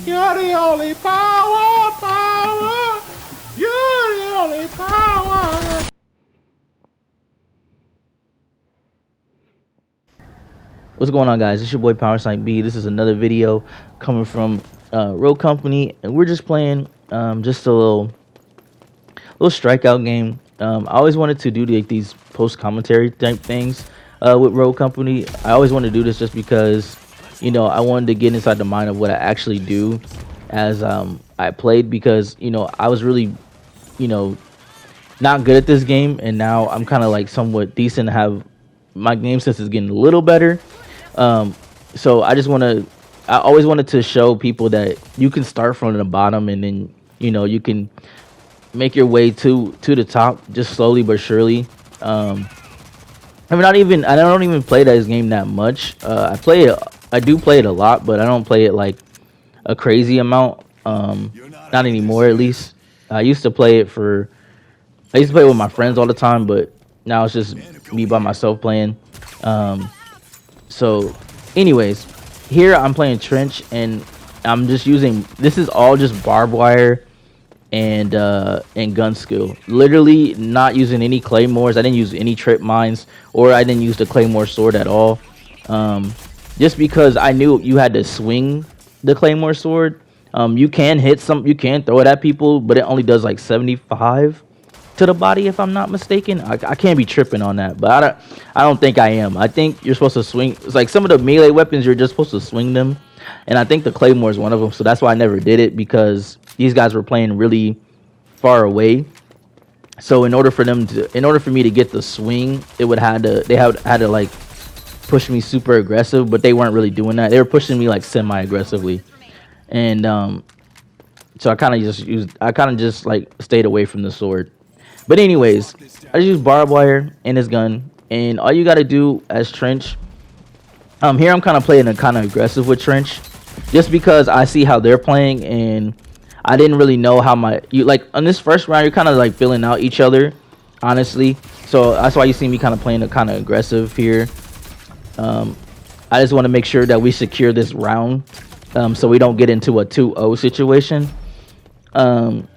You're the only power, power. You're the only power. What's going on, guys? It's your boy Power Sign B. This is another video coming from ROCO Company, and we're just playing just a little strikeout game. I always wanted to do like these post commentary type things with ROCO Company. I always wanted to do this just because I wanted to get inside the mind of what I actually do as I played, because I was really you know not good at this game, and now I'm kind of like somewhat decent. Have my game sense is getting a little better. um, so I always wanted to show people that you can start from the bottom, and then you can make your way to the top, just slowly but surely. Um, I don't even play this game that much. I do play it a lot, but I don't play it like a crazy amount. Not anymore, at least. I used to play it for. I used to play with my friends all the time, but now it's just me by myself playing. Um, so, anyways, here I'm playing trench, and I'm just using. This is all just barbed wire and gun skill. Literally not using any claymores. I didn't use any trip mines, or I didn't use the claymore sword at all. Um, just because I knew you had to swing the claymore sword. You can hit some. You can throw it at people, but it only does like 75 to the body, if I'm not mistaken. I can't be tripping on that, but I don't think I am. I think you're supposed to swing. It's like some of the melee weapons, you're just supposed to swing them, and I think the claymore is one of them. So that's why I never did it, because these guys were playing really far away. So in order for me to get the swing, they had to like push me super aggressive, but they weren't really doing that. They were pushing me like semi aggressively, and so I kind of just like stayed away from the sword. But anyways, I just use barbed wire and his gun, and all you got to do as trench. Here I'm kind of playing a kind of aggressive with trench, just because I see how they're playing, and I didn't really know how you like on this first round. You're kind of like filling out each other, honestly. So that's why you see me kind of playing a kind of aggressive here. Um, I just want to make sure that we secure this round, so we don't get into a 2-0 situation. Um,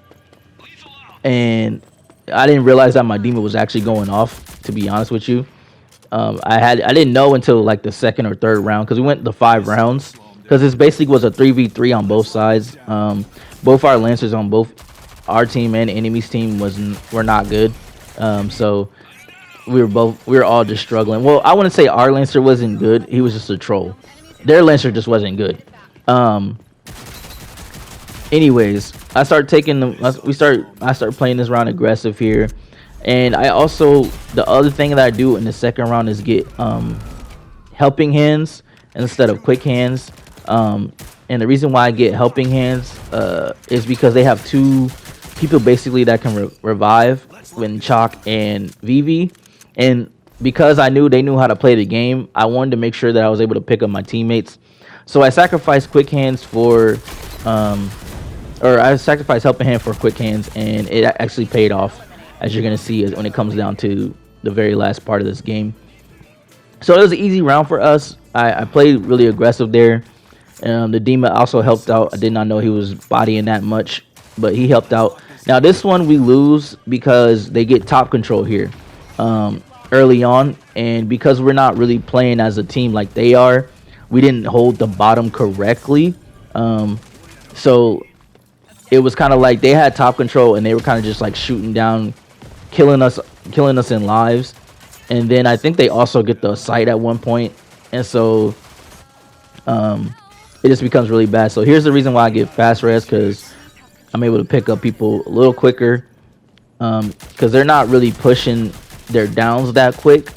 and I didn't realize that my demon was actually going off, to be honest with you. I didn't know until like the second or third round, because we went the 5 rounds, because this basically was a 3v3 on both sides. Both our lancers on both our team and enemy's team were not good. So we were all just struggling. Well, I wouldn't say our lancer wasn't good. He was just a troll. Their lancer just wasn't good. Anyways, I start playing this round aggressive here, and the other thing that I do in the second round is get helping hands instead of quick hands. And the reason why I get helping hands is because they have 2 people basically that can revive when Chalk and Vivi, and because they knew how to play the game, I wanted to make sure that I was able to pick up my teammates. So I sacrificed quick hands or I sacrificed helping hand for quick hands, and it actually paid off, as you're gonna see when it comes down to the very last part of this game. So it was an easy round for us. I played really aggressive there. The demon also helped out. I did not know he was bodying that much, but he helped out. Now this one we lose because they get top control here early on, and because we're not really playing as a team like they are, we didn't hold the bottom correctly. So it was kind of like they had top control, and they were kind of just like shooting down, killing us in lives. And then I think they also get the sight at one point, and so it just becomes really bad. So here's the reason why I get fast res, because I'm able to pick up people a little quicker, because they're not really pushing their downs that quick.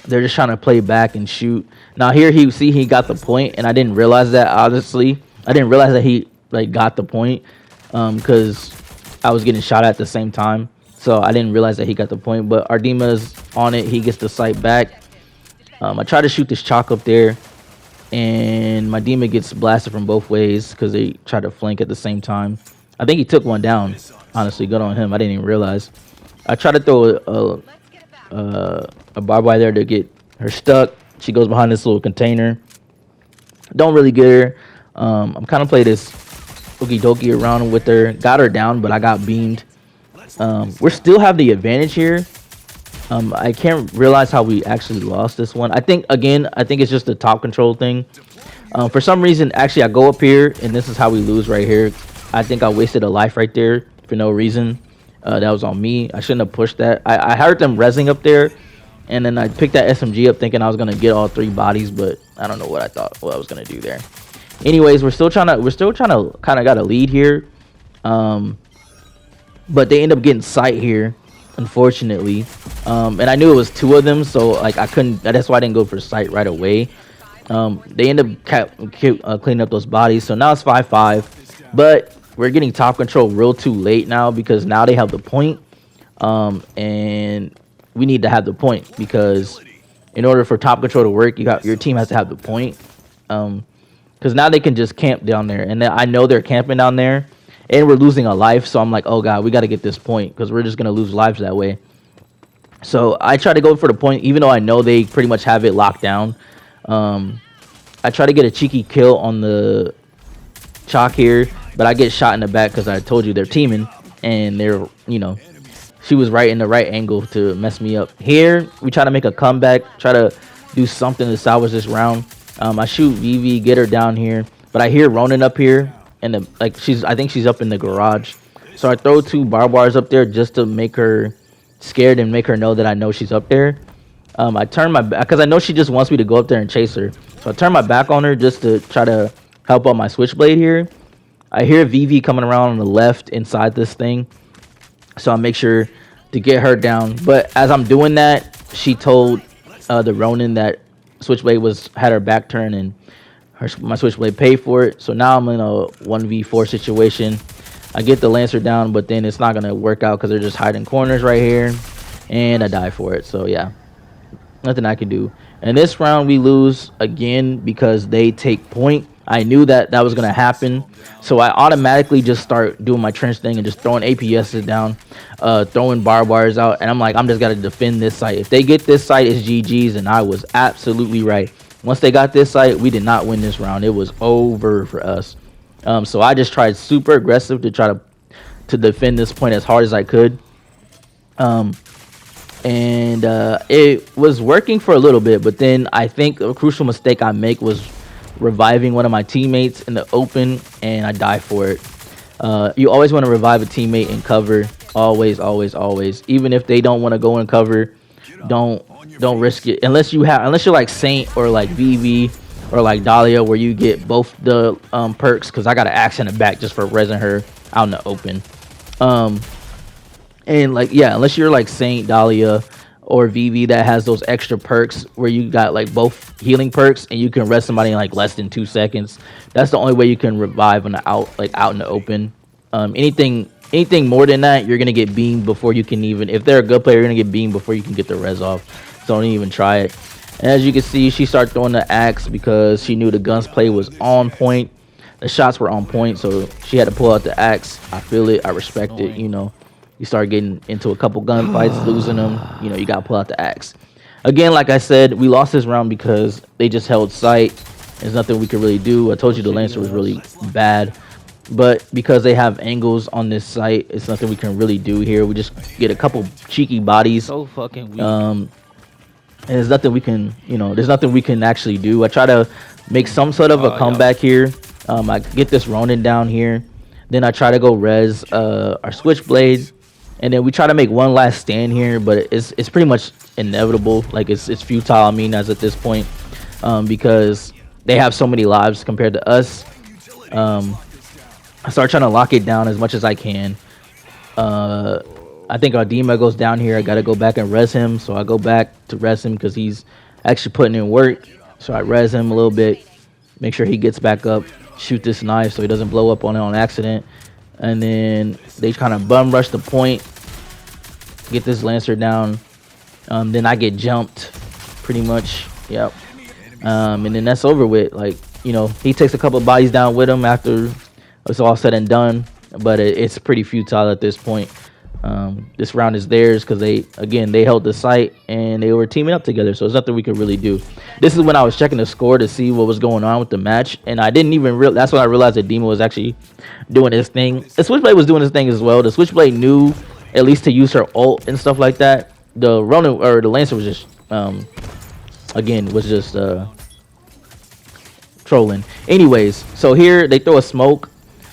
They're just trying to play back and shoot. Now here he got the point, and I didn't realize that. Honestly, I didn't realize that he like got the point, because I was getting shot at the same time. So I didn't realize that he got the point. But Ardima's on it. He gets the sight back. I try to shoot this chalk up there, and my demon gets blasted from both ways because they try to flank at the same time. I think he took one down. Honestly, good on him. I didn't even realize. I try to throw a barbed wire there to get her stuck. She goes behind this little container. Don't really get her. I'm kind of play this okie dokie around with her. Got her down, but I got beamed. We still have the advantage here. I can't realize how we actually lost this one. I think it's just the top control thing. For some reason, actually, I go up here, and this is how we lose right here. I think I wasted a life right there for no reason. That was on me. I shouldn't have pushed that. I heard them rezzing up there, and then I picked that SMG up thinking I was gonna get all 3 bodies, but I don't know what I was gonna do there. Anyways, we're still trying to kind of got a lead here. But they end up getting sight here, unfortunately. And I knew it was 2 of them, so like I couldn't. That's why I didn't go for sight right away. They end up cleaning up those bodies, so now it's 5-5. But we're getting top control real too late now because now they have the point, and we need to have the point because in order for top control to work, your team has to have the point. Because now they can just camp down there, and I know they're camping down there, and we're losing a life. So I'm like, oh god, we got to get this point because we're just gonna lose lives that way. So I try to go for the point, even though I know they pretty much have it locked down. I try to get a cheeky kill on the chalk here, but I get shot in the back because I told you they're teaming, and they're, she was right in the right angle to mess me up. Here, we try to make a comeback, try to do something to salvage this round. I shoot VV, get her down here, but I hear Ronin up here, and I think she's up in the garage. So I throw 2 barbed wires up there just to make her scared and make her know that I know she's up there. I turn my back because I know she just wants me to go up there and chase her. So I turn my back on her just to try to help out my switchblade here. I hear VV coming around on the left inside this thing, so I make sure to get her down. But as I'm doing that, she told the Ronin that switchblade had her back turned, and my switchblade paid for it. So now I'm in a 1v4 situation. I get the Lancer down, but then it's not gonna work out because they're just hiding corners right here, and I die for it. So yeah, nothing I can do. And this round we lose again because they take point. I knew that was gonna happen, so I automatically just start doing my trench thing and just throwing APSs down, throwing barbed wires out, and I'm like, I'm just gotta defend this site. If they get this site, it's GG's, and I was absolutely right. Once they got this site, we did not win this round. It was over for us. So I just tried super aggressive to try to defend this point as hard as I could. It was working for a little bit, but then I think a crucial mistake I make was reviving one of my teammates in the open, and I die for it. You always want to revive a teammate in cover. Always, always, always. Even if they don't want to go in cover, don't risk it unless you're like Saint or like VV or like Dahlia, where you get both the perks. Because I got an axe in the back just for rezzing her out in the open. And like, yeah, unless you're like Saint, Dahlia, or VV that has those extra perks where you got like both healing perks and you can rest somebody in like less than 2 seconds. That's the only way you can revive on the out in the open. Anything more than that, you're gonna get beamed before you can even. If they're a good player, you're gonna get beamed before you can get the res off. So don't even try it. And as you can see, she started throwing the axe because she knew the guns play was on point. The shots were on point, so she had to pull out the axe. I feel it. I respect it. You start getting into a couple gunfights, losing them. You gotta pull out the axe. Again, like I said, we lost this round because they just held sight. There's nothing we could really do. I told you the Lancer was really bad, but because they have angles on this site, it's nothing we can really do here. We just get a couple cheeky bodies. So fucking weak. And there's nothing we can, there's nothing we can actually do. I try to make some sort of a comeback here. I get this Ronin down here. Then I try to go res our switchblade. And then we try to make one last stand here, but it's pretty much inevitable. Like it's futile. I mean, as at this point, because they have so many lives compared to us. I start trying to lock it down as much as I can. I think our Dima goes down here. I gotta go back and res him, so I go back to res him because he's actually putting in work. So I res him a little bit, make sure he gets back up, shoot this knife so he doesn't blow up on it on accident. And then they kind of bum rush the point, get this Lancer down. Then I get jumped pretty much. Yep. And then that's over with. Like, he takes a couple of bodies down with him after it's all said and done, but it's pretty futile at this point. This round is theirs because they held the site and they were teaming up together. So there's nothing we could really do. This is when I was checking the score to see what was going on with the match, and I didn't even real. That's when I realized that Demo was actually doing his thing. The Switchblade was doing his thing as well. The Switchblade knew at least to use her ult and stuff like that. The Ronin or the Lancer was just again was just trolling. Anyways, so here they throw a smoke.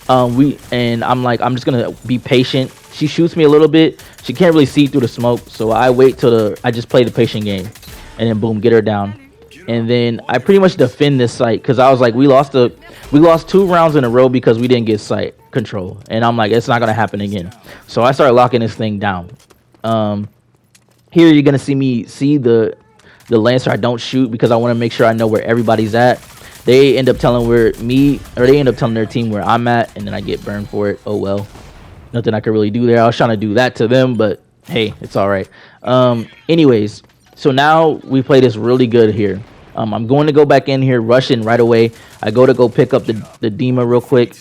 I'm like, I'm just gonna be patient. She shoots me a little bit. She can't really see through the smoke, so I wait till I just play the patient game, and then boom, get her down. And then I pretty much defend this site because I was like, we lost 2 rounds in a row because we didn't get site control, and I'm like, it's not gonna happen again. So I started locking this thing down. Here you're gonna see me see the Lancer. I don't shoot because I want to make sure I know where everybody's at. They end up telling they end up telling their team where I'm at, and then I get burned for it. Oh well, nothing I could really do there. I was trying to do that to them, but hey, it's all right. Anyways, so now we play this really good here. I'm going to go back in here, rush in right away. I go pick up the Dima real quick,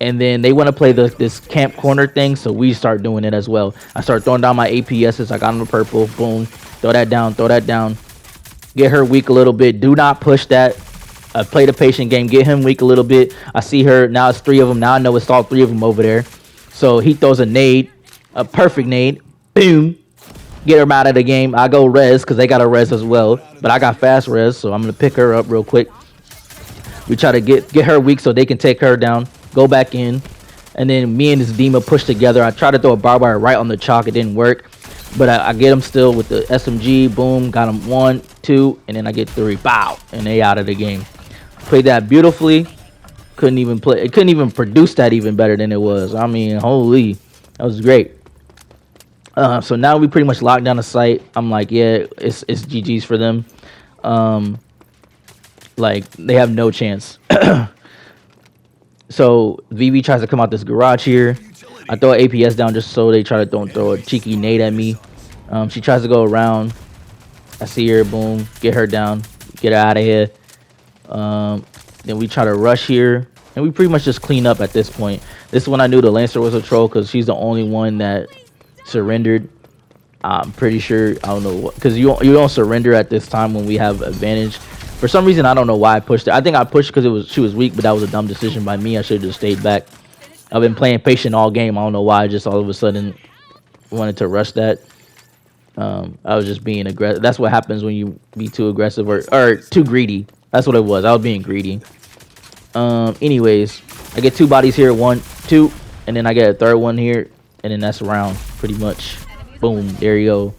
and then they want to play this camp corner thing, so we start doing it as well. I start throwing down my APSs. I got them to purple. Boom, throw that down. Get her weak a little bit. Do not push that. Play the patient game, get him weak a little bit. I see her, now it's 3 of them. Now I know it's all 3 of them over there. So he throws a nade, a perfect nade. Boom. Get her out of the game. I go res, because they got a res as well. But I got fast res, so I'm going to pick her up real quick. We try to get her weak so they can take her down. Go back in. And then me and this Dima push together. I try to throw a barbed wire right on the chalk. It didn't work. But I get him still with the SMG. Boom. Got him 1, 2. And then I get 3. Bow. And they out of the game. Played that beautifully. Couldn't even produce that even better than it was. I mean, holy, that was great. So now we pretty much locked down the site. I'm like, yeah, it's GG's for them. Like they have no chance. So VV tries to come out this garage here. I throw an APS down just so they try to throw a cheeky nade at me. She tries to go around. I see her. Boom, get her down. Get her out of here. Then we try to rush here, and we pretty much just clean up at this point. This is when I knew the Lancer was a troll because she's the only one that surrendered. I'm pretty sure, I don't know what, because you don't surrender at this time when we have advantage. For some reason, I don't know why I pushed her. I think I pushed because she was weak, but that was a dumb decision by me. I should have just stayed back. I've been playing patient all game. I don't know why I just all of a sudden wanted to rush that. I was just being aggressive. That's what happens when you be too aggressive or too greedy. That's what it was. I was being greedy. Anyways, I get 2 bodies here. 1, 2. And then I get a 3rd one here. And then that's a round, pretty much. Boom. There you go.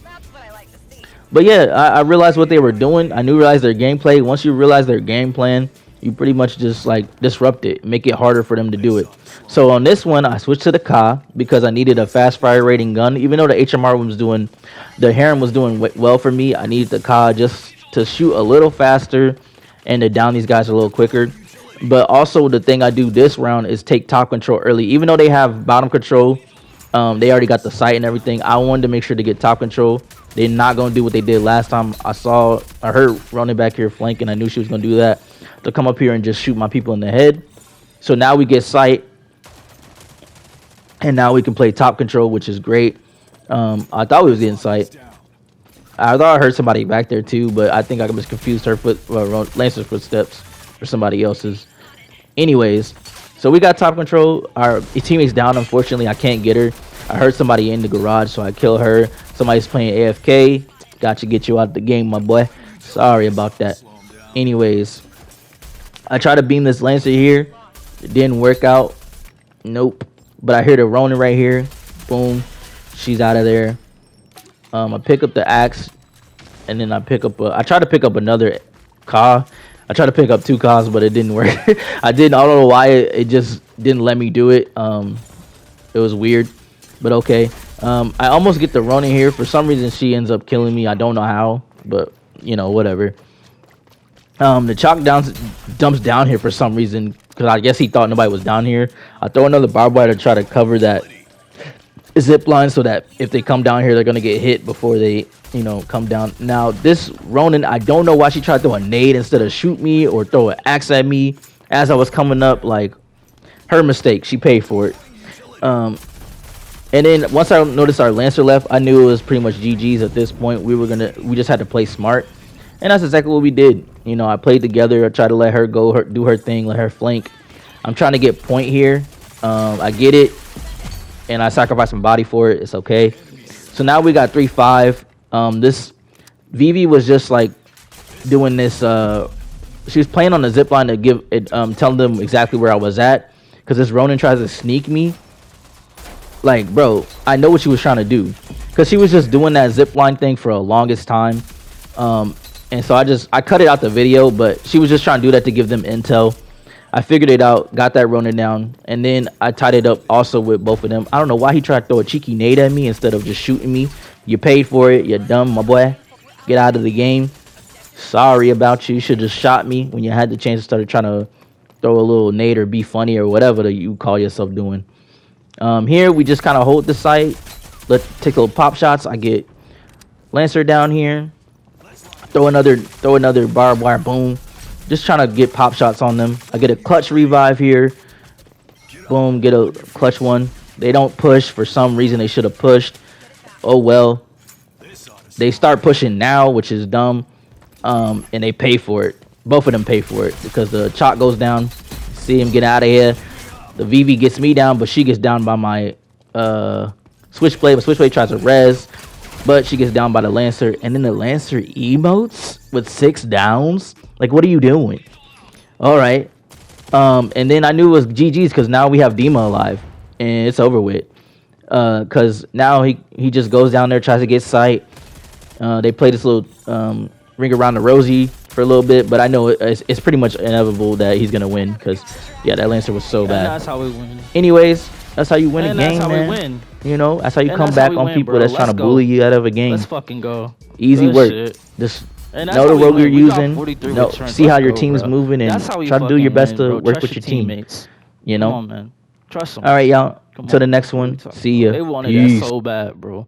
But yeah, I realized what they were doing. I realized their gameplay. Once you realize their game plan, you pretty much just like disrupt it. Make it harder for them to do it. So on this one, I switched to the Ka because I needed a fast fire rating gun. Even though the HMR was doing, the Heron was doing well for me, I needed the Ka just to shoot a little faster and to down these guys a little quicker. But also the thing I do this round is take top control early. Even though they have bottom control, they already got the site and everything. I wanted to make sure to get top control. They're not going to do what they did last time. I heard running back here flanking. I knew she was going to do that, to come up here and just shoot my people in the head. So now we get sight, and now we can play top control, which is great. I thought we was getting sight. I thought I heard somebody back there too, but I think I was confused her Lancer's footsteps or somebody else's. Anyways, so we got top control. Our teammate's down. Unfortunately, I can't get her. I heard somebody in the garage, so I kill her. Somebody's playing AFK. Got to get you out of the game, my boy. Sorry about that. Anyways, I tried to beam this Lancer here. It didn't work out. Nope. But I hear the Ronin right here. Boom. She's out of there. I pick up the axe, and then I try to pick up another Ka. I tried to pick up 2 Kas, but it didn't work. I don't know why it just didn't let me do it. It was weird, but okay. I almost get the Ronin here. For some reason, she ends up killing me. I don't know how, but you know, whatever. The chalk dumps down here for some reason, because I guess he thought nobody was down here. I throw another barbed wire to try to cover that zip line so that if they come down here, they're gonna get hit before they, you know, come down. Now this Ronin, I don't know why she tried to throw a nade instead of shoot me or throw an axe at me as I was coming up. Like, her mistake. She paid for it. And then once I noticed our Lancer left, I knew it was pretty much GG's at this point. We just had to play smart. And that's exactly what we did. You know, I played together. I tried to let her go, do her thing, let her flank. I'm trying to get point here. I get it. And I sacrificed some body for it. It's okay. So now we got 3-5. This Vivi was just like doing this. She was playing on the zip line to give it, tell them exactly where I was at. Because this Ronin tries to sneak me. Like, bro, I know what she was trying to do. Because she was just doing that zip line thing for the longest time. And so I cut it out the video, but she was just trying to do that to give them intel. I figured it out, got that Ronin down, and then I tied it up also with both of them. I don't know why he tried to throw a cheeky nade at me instead of just shooting me. You paid for it, you're dumb, my boy. Get out of the game. Sorry about you. You should have just shot me when you had the chance to start trying to throw a little nade or be funny or whatever that you call yourself doing. Here we just kind of hold the site. Let's take little pop shots. I get Lancer down here. Throw another barbed wire. Boom. Just trying to get pop shots on them. I get a clutch revive here. Boom. Get a clutch one. They don't push. For some reason, they should have pushed. Oh, well. They start pushing now, which is dumb. And they pay for it. Both of them pay for it because the chalk goes down. See him get out of here. The Vivi gets me down, but she gets down by my Switchblade. But Switchblade tries to res. But she gets down by the Lancer. And then the Lancer emotes with 6 downs. Like, what are you doing? All right. And then I knew it was GG's because now we have Dima alive. And it's over with. Because now he just goes down there, tries to get sight. They play this little ring around the Rosie for a little bit. But I know it's pretty much inevitable that he's going to win. Because, yeah, that Lancer was so bad. That's how we win. Anyways, that's how you win a game, that's how man. we win. You know, that's how you And come that's how back we on win, people bro. that's trying to Let's go. bully you out of a game. Let's fucking go. Easy Good work. shit. Just And that's know the how we rogue you're win. We got using. 43 No, returns. see how Let's your go, team's bro. moving and That's how we try to do your fucking best win, to bro. work Trust with your your team. teammates. You Come know. on, man. Trust them. All right, y'all. Come To the on. next What are one. you talking See ya. about? They wanted Peace. that so bad, bro.